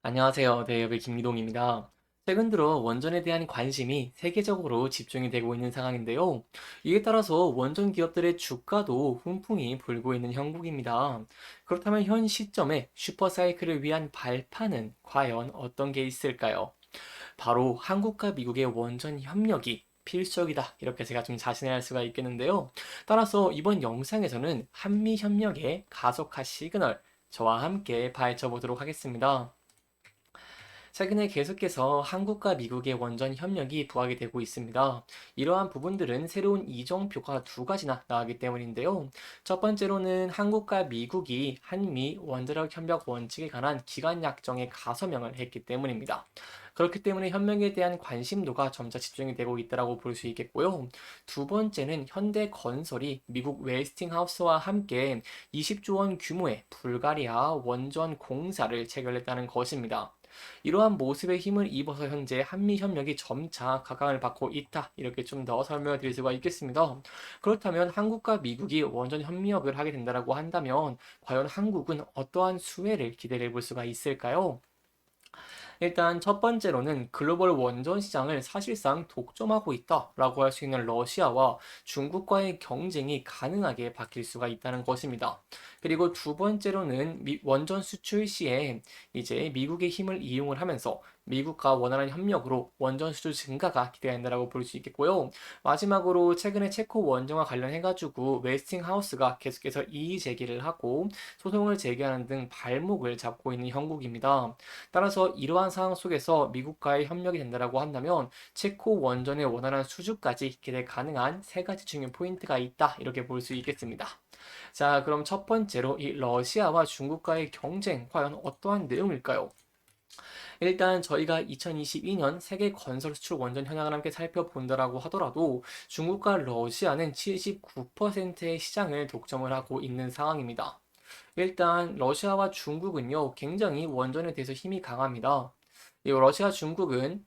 안녕하세요. 대협의 김기동입니다. 최근 들어 원전에 대한 관심이 세계적으로 집중이 되고 있는 상황인데요. 이에 따라서 원전 기업들의 주가도 훈풍이 불고 있는 형국입니다. 그렇다면 현 시점에 슈퍼사이클을 위한 발판은 과연 어떤 게 있을까요? 바로 한국과 미국의 원전 협력이 필수적이다. 이렇게 제가 좀 자신을 할 수가 있겠는데요. 따라서 이번 영상에서는 한미 협력의 가속화 시그널 저와 함께 파헤쳐 보도록 하겠습니다. 최근에 계속해서 한국과 미국의 원전 협력이 부각이 되고 있습니다. 이러한 부분들은 새로운 이정표가 두 가지나 나오기 때문인데요. 첫 번째로는 한국과 미국이 한미 원자력 협력 원칙에 관한 기간 약정에 가서명을 했기 때문입니다. 그렇기 때문에 협력에 대한 관심도가 점차 집중이 되고 있다고 볼 수 있겠고요. 두 번째는 현대건설이 미국 웨스팅하우스와 함께 20조 원 규모의 불가리아 원전 공사를 체결했다는 것입니다. 이러한 모습에 힘을 입어서 현재 한미 협력이 점차 각광을 받고 있다. 이렇게 좀 더 설명을 드릴 수가 있겠습니다. 그렇다면 한국과 미국이 원전 협력을 하게 된다고 한다면 과연 한국은 어떠한 수혜를 기대해 볼 수가 있을까요? 일단 첫 번째로는 글로벌 원전 시장을 사실상 독점하고 있다라고 할 수 있는 러시아와 중국과의 경쟁이 가능하게 바뀔 수가 있다는 것입니다. 그리고 두 번째로는 원전 수출 시에 이제 미국의 힘을 이용을 하면서 미국과 원활한 협력으로 원전 수출 증가가 기대된다라고 볼 수 있겠고요. 마지막으로 최근에 체코 원전과 관련해가지고 웨스팅하우스가 계속해서 이의 제기를 하고 소송을 제기하는 등 발목을 잡고 있는 형국입니다. 따라서 이러한 상황 속에서 미국과의 협력이 된다고 한다면 체코 원전의 원활한 수주까지 기대 가능한 세 가지 중요한 포인트가 있다. 이렇게 볼 수 있겠습니다. 자, 그럼 첫 번째로 이 러시아와 중국과의 경쟁 과연 어떠한 내용일까요? 일단 저희가 2022년 세계 건설 수출 원전 현황을 함께 살펴본다라고 하더라도 중국과 러시아는 79%의 시장을 독점을 하고 있는 상황입니다. 일단 러시아와 중국은요, 굉장히 원전에 대해서 힘이 강합니다. 이 러시아, 중국은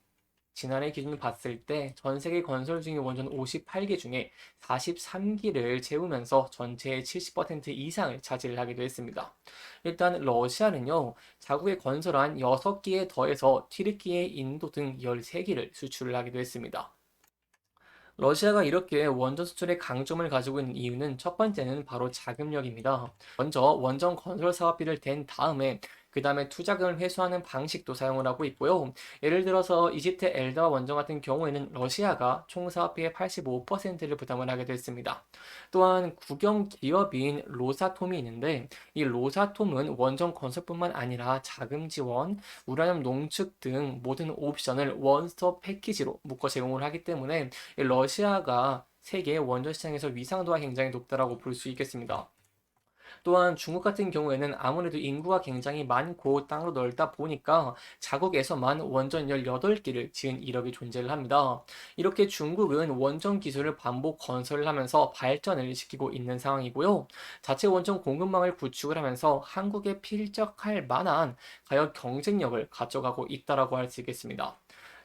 지난해 기준으로 봤을 때 전 세계 건설 중인 원전 58개 중에 43기를 채우면서 전체의 70% 이상을 차지를 하기도 했습니다. 일단 러시아는요, 자국에 건설한 6기에 더해서 튀르키예, 인도 등 13기를 수출을 하기도 했습니다. 러시아가 이렇게 원전 수출에 강점을 가지고 있는 이유는 첫 번째는 바로 자금력입니다. 먼저 원전 건설 사업비를 댄 다음에 그 다음에 투자금을 회수하는 방식도 사용을 하고 있고요. 예를 들어서 이집트 엘다와 원전 같은 경우에는 러시아가 총 사업비의 85%를 부담을 하게 됐습니다. 또한 국영 기업인 로사톰이 있는데 이 로사톰은 원전 건설뿐만 아니라 자금 지원, 우라늄 농축 등 모든 옵션을 원스톱 패키지로 묶어 제공을 하기 때문에 러시아가 세계 원전 시장에서 위상도가 굉장히 높다라고 볼 수 있겠습니다. 또한 중국 같은 경우에는 아무래도 인구가 굉장히 많고 땅도 넓다 보니까 자국에서만 원전 18기를 지은 이력이 존재를 합니다. 이렇게 중국은 원전 기술을 반복 건설을 하면서 발전을 시키고 있는 상황이고요. 자체 원전 공급망을 구축을 하면서 한국에 필적할 만한 가격 경쟁력을 가져가고 있다라고 할 수 있겠습니다.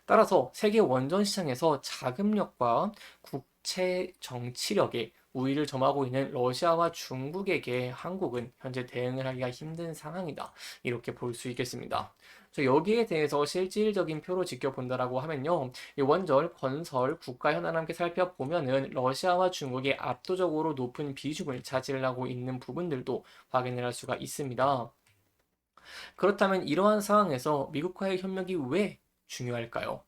따라서 세계 원전 시장에서 자금력과 국채 정치력에 우위를 점하고 있는 러시아와 중국에게 한국은 현재 대응을 하기가 힘든 상황이다. 이렇게 볼 수 있겠습니다. 여기에 대해서 실질적인 표로 지켜본다라고 하면요. 이 원전 건설 국가 현안 함께 살펴보면은 러시아와 중국이 압도적으로 높은 비중을 차지하고 있는 부분들도 확인을 할 수가 있습니다. 그렇다면 이러한 상황에서 미국과의 협력이 왜 중요할까요?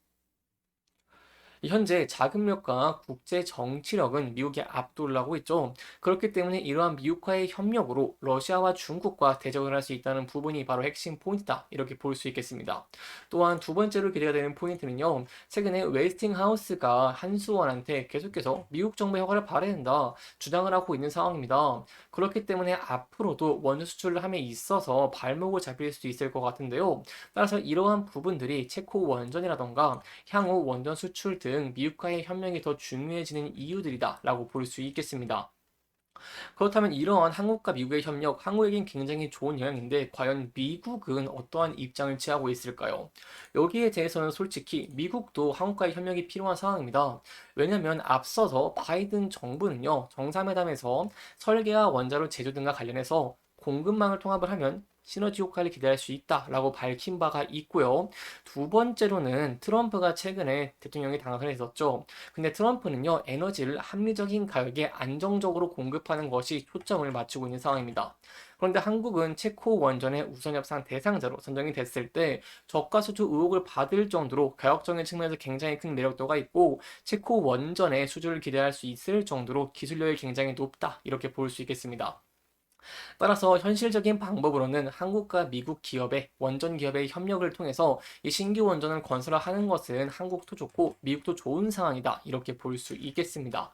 현재 자금력과 국제 정치력은 미국에 압도를 하고 있죠. 그렇기 때문에 이러한 미국과의 협력으로 러시아와 중국과 대적을 할 수 있다는 부분이 바로 핵심 포인트다. 이렇게 볼 수 있겠습니다. 또한 두 번째로 기대가 되는 포인트는요. 최근에 웨스팅하우스가 한수원한테 계속해서 미국 정부의 허가를 받아야 된다 주장을 하고 있는 상황입니다. 그렇기 때문에 앞으로도 원유 수출을 함에 있어서 발목을 잡힐 수 있을 것 같은데요. 따라서 이러한 부분들이 체코 원전이라던가 향후 원전 수출 등 미국과의 협력이 더 중요해지는 이유들이다라고 볼 수 있겠습니다. 그렇다면 이러한 한국과 미국의 협력, 한국에겐 굉장히 좋은 영향인데 과연 미국은 어떠한 입장을 취하고 있을까요? 여기에 대해서는 솔직히 미국도 한국과의 협력이 필요한 상황입니다. 왜냐하면 앞서서 바이든 정부는요, 정상회담에서 설계와 원자로 제조 등과 관련해서 공급망을 통합을 하면 시너지 효과를 기대할 수 있다라고 밝힌 바가 있고요. 두 번째로는 트럼프가 최근에 대통령이 당선을 했었죠. 근데 트럼프는요, 에너지를 합리적인 가격에 안정적으로 공급하는 것이 초점을 맞추고 있는 상황입니다. 그런데 한국은 체코 원전의 우선 협상 대상자로 선정이 됐을 때 저가 수주 의혹을 받을 정도로 가격적인 측면에서 굉장히 큰 매력도가 있고 체코 원전의 수주를 기대할 수 있을 정도로 기술력이 굉장히 높다 이렇게 볼 수 있겠습니다. 따라서 현실적인 방법으로는 한국과 미국 기업의 원전 기업의 협력을 통해서 이 신규 원전을 건설하는 것은 한국도 좋고 미국도 좋은 상황이다 이렇게 볼 수 있겠습니다.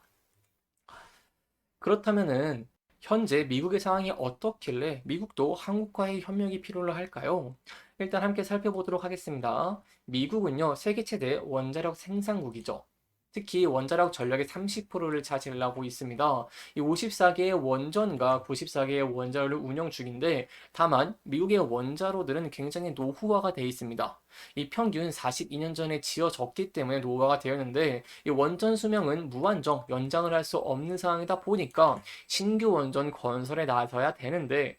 그렇다면은 현재 미국의 상황이 어떻길래 미국도 한국과의 협력이 필요로 할까요? 일단 함께 살펴보도록 하겠습니다. 미국은요, 세계 최대 원자력 생산국이죠. 특히 원자력 전력의 30%를 차지하고 있습니다. 이 54개의 원전과 94개의 원자로를 운영 중인데, 다만 미국의 원자로들은 굉장히 노후화가 되어 있습니다. 이 평균 42년 전에 지어졌기 때문에 노후화가 되었는데, 이 원전 수명은 무한정 연장을 할 수 없는 상황이다 보니까 신규 원전 건설에 나서야 되는데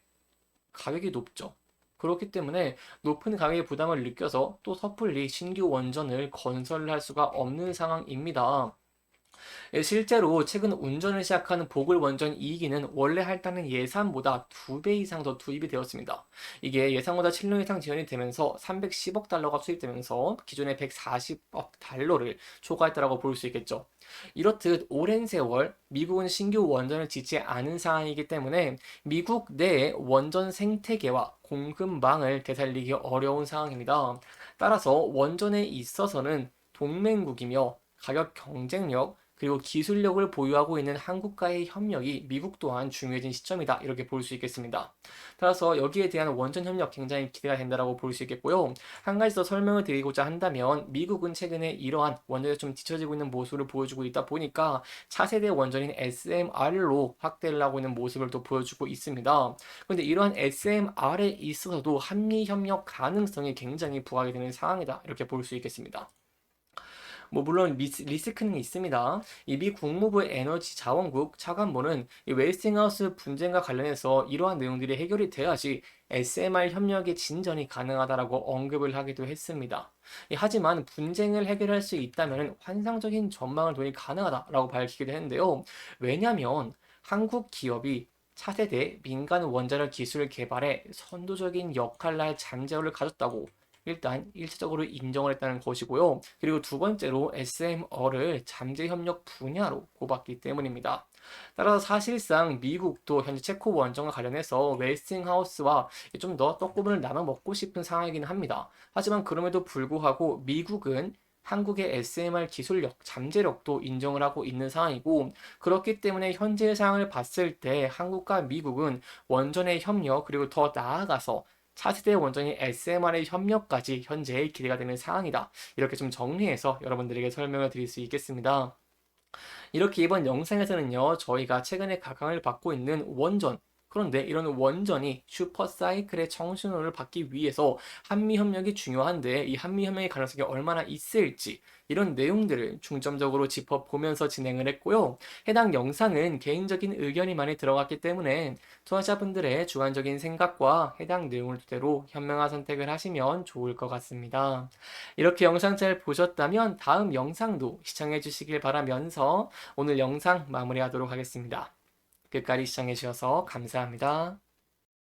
가격이 높죠. 그렇기 때문에 높은 가격의 부담을 느껴서 또 섣불리 신규 원전을 건설할 수가 없는 상황입니다. 예, 실제로 최근 운전을 시작하는 보글 원전 2기는 원래 할당된 예산보다 2배 이상 더 투입이 되었습니다. 이게 예상보다 7년 이상 지연이 되면서 310억 달러가 투입되면서 기존의 140억 달러를 초과했다고 볼 수 있겠죠. 이렇듯 오랜 세월 미국은 신규 원전을 짓지 않은 상황이기 때문에 미국 내의 원전 생태계와 공급망을 되살리기 어려운 상황입니다. 따라서 원전에 있어서는 동맹국이며 가격 경쟁력, 그리고 기술력을 보유하고 있는 한국과의 협력이 미국 또한 중요해진 시점이다. 이렇게 볼 수 있겠습니다. 따라서 여기에 대한 원전 협력 굉장히 기대가 된다고 볼 수 있겠고요. 한 가지 더 설명을 드리고자 한다면 미국은 최근에 이러한 원전에 좀 뒤처지고 있는 모습을 보여주고 있다 보니까 차세대 원전인 SMR로 확대를 하고 있는 모습을 또 보여주고 있습니다. 그런데 이러한 SMR에 있어서도 한미 협력 가능성이 굉장히 부각이 되는 상황이다. 이렇게 볼 수 있겠습니다. 물론 리스크는 있습니다. 이 미 국무부 에너지 자원국 차관보는 이 웨스팅하우스 분쟁과 관련해서 이러한 내용들이 해결이 돼야지 SMR 협력의 진전이 가능하다라고 언급을 하기도 했습니다. 하지만 분쟁을 해결할 수 있다면 환상적인 전망을 돈이 가능하다라고 밝히기도 했는데요. 왜냐하면 한국 기업이 차세대 민간 원자력 기술 개발에 선도적인 역할을 할 잠재력을 가졌다고 일단 일차적으로 인정을 했다는 것이고요. 그리고 두 번째로 SMR을 잠재협력 분야로 꼽았기 때문입니다. 따라서 사실상 미국도 현재 체코 원전과 관련해서 웨스팅하우스와 좀 더 떡고물을 나눠 먹고 싶은 상황이긴 합니다. 하지만 그럼에도 불구하고 미국은 한국의 SMR 기술력, 잠재력도 인정을 하고 있는 상황이고 그렇기 때문에 현재의 상황을 봤을 때 한국과 미국은 원전의 협력 그리고 더 나아가서 차세대 원전인 SMR의 협력까지 현재 기대가 되는 상황이다. 이렇게 좀 정리해서 여러분들에게 설명을 드릴 수 있겠습니다. 이렇게 이번 영상에서는요, 저희가 최근에 각광을 받고 있는 원전, 그런데 이런 원전이 슈퍼사이클의 청신호를 받기 위해서 한미협력이 중요한데 이 한미협력의 가능성이 얼마나 있을지 이런 내용들을 중점적으로 짚어보면서 진행을 했고요. 해당 영상은 개인적인 의견이 많이 들어갔기 때문에 투자자분들의 주관적인 생각과 해당 내용을 토대로 현명한 선택을 하시면 좋을 것 같습니다. 이렇게 영상 잘 보셨다면 다음 영상도 시청해 주시길 바라면서 오늘 영상 마무리하도록 하겠습니다. 끝까지 시청해 주셔서 감사합니다.